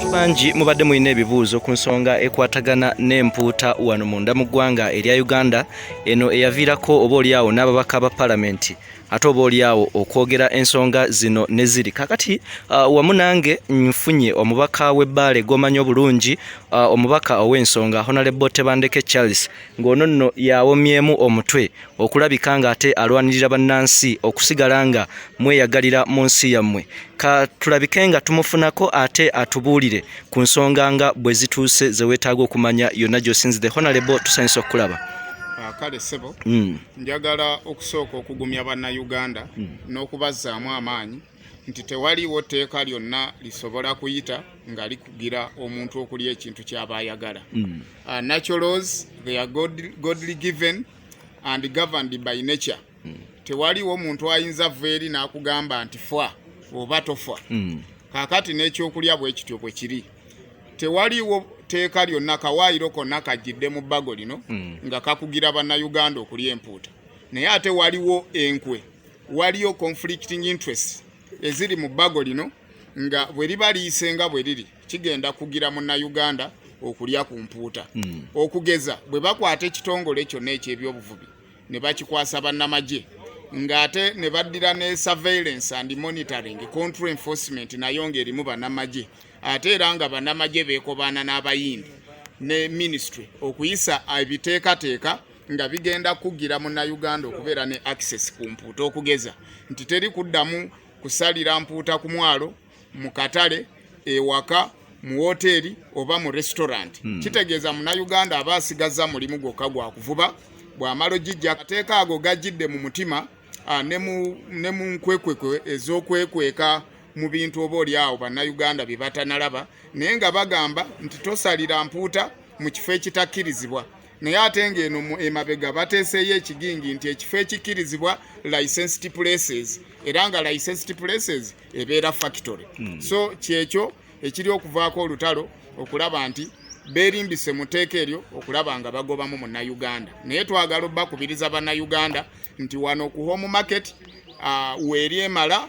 Bangi mubadde mulina ebibuuzo ku nsonga ekwatagana n'empuuta wano munda mu ggwanga erya Uganda eno eyaviirako oba oliawo n'ababaka ba palamenti ate oba oliawo okwogera ensonga zino ne ziri kakati wamu nange nfunye omubaka w'Ebbaale gw'omanyi obulungi omubaka ow'ensonga Hon Tebandeke Charles ng'ono nno yawomyemu omutwe okulabika ng'ate alwanirira bannansi okusigala nga mweyagalira mu nsi yammwe ka tulabike nga tumufunako ate atubuulire ku nsonga nga bwe zituuse ze weetaaga okumanya yonna gy'osinzidde. Honorable tusanyusa okukulaba. Kale sebo njagala okusooka okugumya bannayuganda n'okubazzaamu amaanyi nti tewaliwo tteeka lyonna lisobola kuyita nga likugira omuntu okulya ekintu ky'aba ayagala. Natural laws, they are godly given and governed by nature. Tewaliwo omuntu ayinza veeri n'akugamba nti fwa oba tofa. Kaakati n'ekyokulya bwe kityo bwe kiri. Tewaliwo teeka lyonna kawaayiro konna kajjidde mu bbago lino nga kakugira bannayuganda okulya empuuta. Naye ate waliwo enkwe, waliyo conflicting interests eziri mu bbago lino nga bwe liba liyisenga bwe liri kigenda kugira munnayuganda okulya ku mpuuta. Okugeza bwe bakwata ekitongole kyonna eky'ebyobuvubi ne bakikwasa bannamagye ng'ate ne baddira ne surveillance and monitoring control enforcement nayo ng'erimu bannamagye ate era nga bannamagye beekobaana n'abayindi ne ministry okuyisa ebiteekateeka nga bigenda kugira munnayuganda okubeera ne access ku mpuuta. Okugeza nti teri kuddamu kusalira mpuuta ku mwalo, mu katale, ewaka, mu woteeri oba mu restaurant. Kitegeeza munnayuganda aba asigazza mulimu gwokka gwa kuvuba bw'amala ogijja akateeka ago gajjidde mu mutima ne mu nkwekwekwe ez'okwekweka mu bintu oba oliawo bannayuganda bye batanalaba naye nga bagamba nti tosalira mpuuta mu kifo ekitakkirizibwa. Naye ate ng'eno emabega bateeseeyo ekigingi nti ekifo ekikkirizibwa licensed places era nga licensed places ebeera factory. So kyekyo ekiri okuvaako olutalo okulaba nti beerimbise mu tteeka eryo okulaba nga bagobamu munnayuganda. Naye twagala obbakubiriza bannayuganda nti wano ku home market weeri emala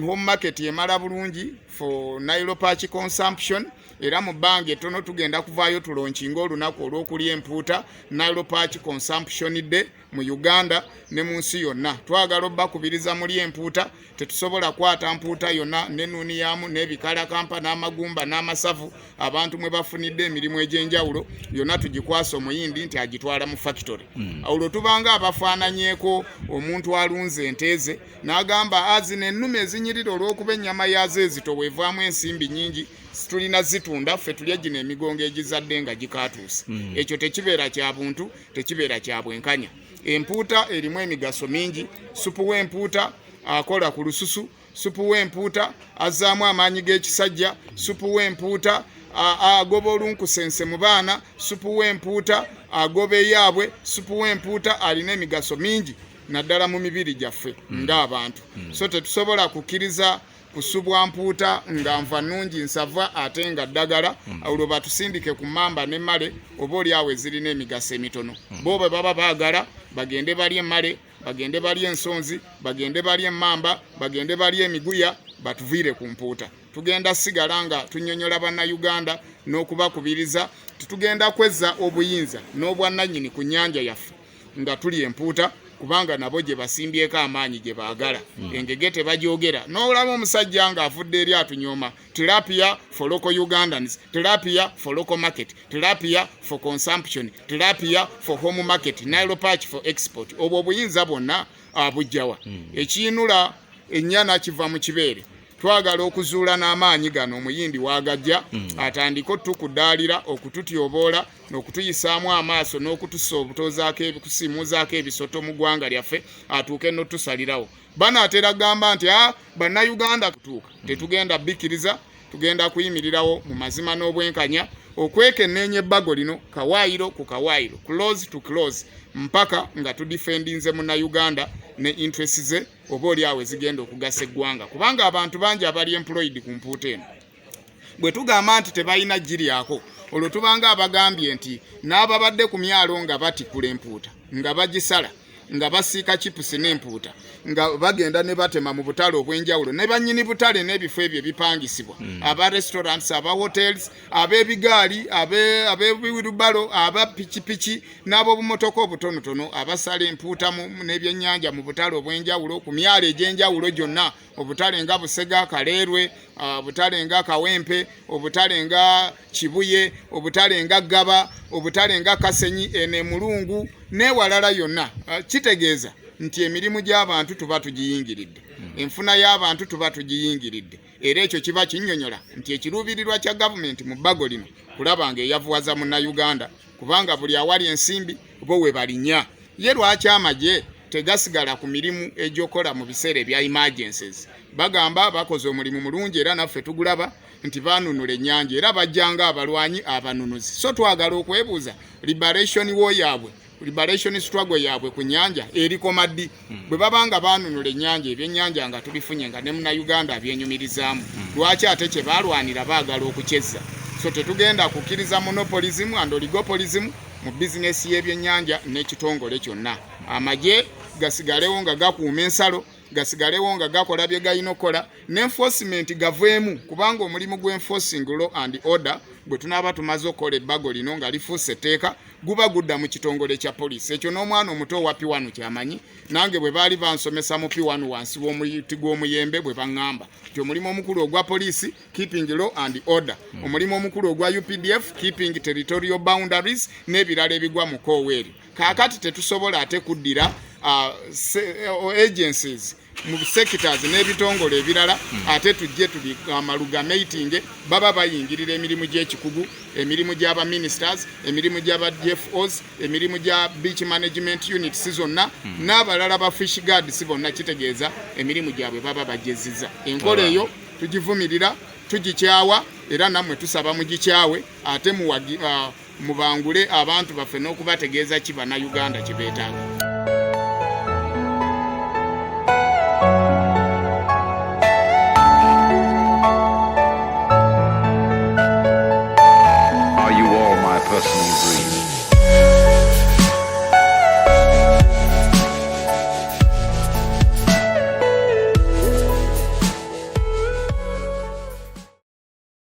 home market emala bulungi for Nile patch consumption era mu bbanga ettono tugenda kuvaayo tulonkinga olunaku olw'okulya empuuta Nile patch consumption day mu Uganda ne mu nsi yonna. Twagala obbakubiriza muli empuuta tetusobola kwata mpuuta yonna n'ennuuniyamu n'ebikalakampa n'amagumba n'amasavu abantu mwe bafunidde emirimu egy'enjawulo yonna tugikwasa omuyindi nti agitwala mu factory. Olwo tubanga abafaananyeeko omuntu alunze ente ze n'agamba azino ennume ezinyirira olw'okuba ennyama yazo ezitobwevaamu ensimbi nnyingi tulina zitunda ffe tulya gino emigongo egizadde nga gikaatuuse. Ekyo tekibeera kya buntu, tekibeera kya bwenkanya. Empuuta erimu emigaso mingi. Supu w'empuuta akola ku lususu, supu w'empuuta azzaamu amaanyi g'ekisajja, supu w'empuuta agoba olunkusense mu baana, supu w'empuuta agoba eyaabwe, supu w'empuuta alina emigaso mingi naddala mu mibiri gyaffe ng'abantu. So tetusobola kukkiriza kusubwa mpuuta nga nva nnungi nsava ate nga ddagala olwo batusindike ku mmamba n'emmale oba oliawo ezirina emigaso emitono. Bo bwe baba baagala bagende balye emmale, bagende balye ensonzi, bagende balye emmamba, bagende balye emiguya batuviire ku mpuuta. Tugenda sigala nga tunnyonnyola bannayuganda n'okubakubiriza tetugenda kwezza obuyinza n'obwannannyini ku nnyanja yaffe nga tuli empuuta kubanga nabo gye basimbyeko amaanyi gye baagala. Engege tebagyogera. N'olaba omusajja ng'avudde eri atunyooma tilapia for local Ugandans, tilapia for local market, tilapia for consumption, tilapia for home market, Nile patch for export. Obwo obuyinza bwonna abujjawa. Ekiyinula ennyana kiva mu kibeere. Twagala okuzuula n'amaanyi gano omuyindi wagajja atandika otukudaalira okututyoboola n'okutuyisaamu amaaso n'okutussa obutoozaako ebikusiimuuzaako ebisoto mu ggwanga lyaffe atuuke n'otusalirawo. Banaatera gamba nti bannayuganda kutuuka tetugenda bikkiriza, tugenda kuyimirirawo mu mazima n'obwenkanya okwekenneenya ebbago lino kawaayiro ku kawaayiro, close to close mpaka nga tudifendinze munnayuganda ne interest ze oba oliawo zigenda okugasa eggwanga kubanga abantu bangi abali employed ku mpuuta eno. Bwe tugamba nti tebalina giryako olwo tubanga abagambye nti n'ababadde ku myalo nga batikula empuuta nga bagisala nga basiika chipusi n'empuuta nga bagenda ne batema mu butale obw'enjawulo ne bannyini butale n'ebifo ebyo ebipangisibwa aba restaurants aba hotels ab'ebigaali ab'ebiwirubalo aba pikipiki n'ab'obumotoka obutonotono abasala empuuta n'ebyennyanja mu butale obw'enjawulo ku myalo egy'enjawulo gyonna obutale nga Busega Kaleerwe obutale nga Kawempe obutale nga Kibuye obutale nga Gaba obutale nga Kasenyi ene Mulungu n'ewalala yonna kitegeeza nti emirimu gy'abantu tuba tugiyingiridde enfuna y'abantu tuba tugiyingiridde era ekyo kiba kinnyonnyola nti ekiruubirirwa kya gavumenti mu bbago lino kulaba ng'eyavuwaza munnayuganda kubanga buli awali ensimbi bo we balinnya ye lwaki amagye tegasigala ku mirimu egy'okola mu biseera ebya emergencies bagamba bakoze omulimu mulungi era naffe tugulaba nti baanunula ennyanja era bajjanga abalwanyi abanunuzi so twagala okwebuuza liberation struggle yaabwe ku nyanja erikoma ddi bwe babanga baanunula ennyanja ebyennyanja nga tubifunye nga ne munnayuganda abyenyumirizaamu lwaki ate kye baalwanira baagala okukyezza so tetugenda kukkiriza monopolism and oligopolism mu bizinesi y'ebyennyanja n'ekitongole kyonna amagye gasigalewo nga gakuuma ensalo gasigalewo nga gakola bye galina okukola n'enforcement gaveemu kubanga omulimu gw'enforcing law and order bwe tunaaba tumaze okukola ebbago lino nga lifuuse etteeka guba gudda mu kitongole kya poliisi ekyo n'omwana omuto owa P1 kyamanyi nange bwe baali bansomesa mu P1 wansi w'omuyiti gw'omuyembe bwe baŋŋamba nti omulimu omukulu ogwa poliisi keeping law and order omulimu omukulu ogwa UPDF keeping territorial boundaries n'ebirala ebigwa mu kooweeri kaakati tetusobola ate kuddira agencies mu sectors n'ebitongole ebirala ate tujje tuli amalugamating baba bayingirira emirimu gy'ekikugu emirimu gy'aba ministers emirimu gy'aba DFOs emirimu gya beach management units zonna n'abalala ba fish guards bonna kitegeeza emirimu gyabwe baba bajezziza enkola eyo tugivumirira tugikyawa era nammwe tusaba mugikyawe ate mubangule abantu baffe n'okubategeeza ki bannayuganda kye beetaaga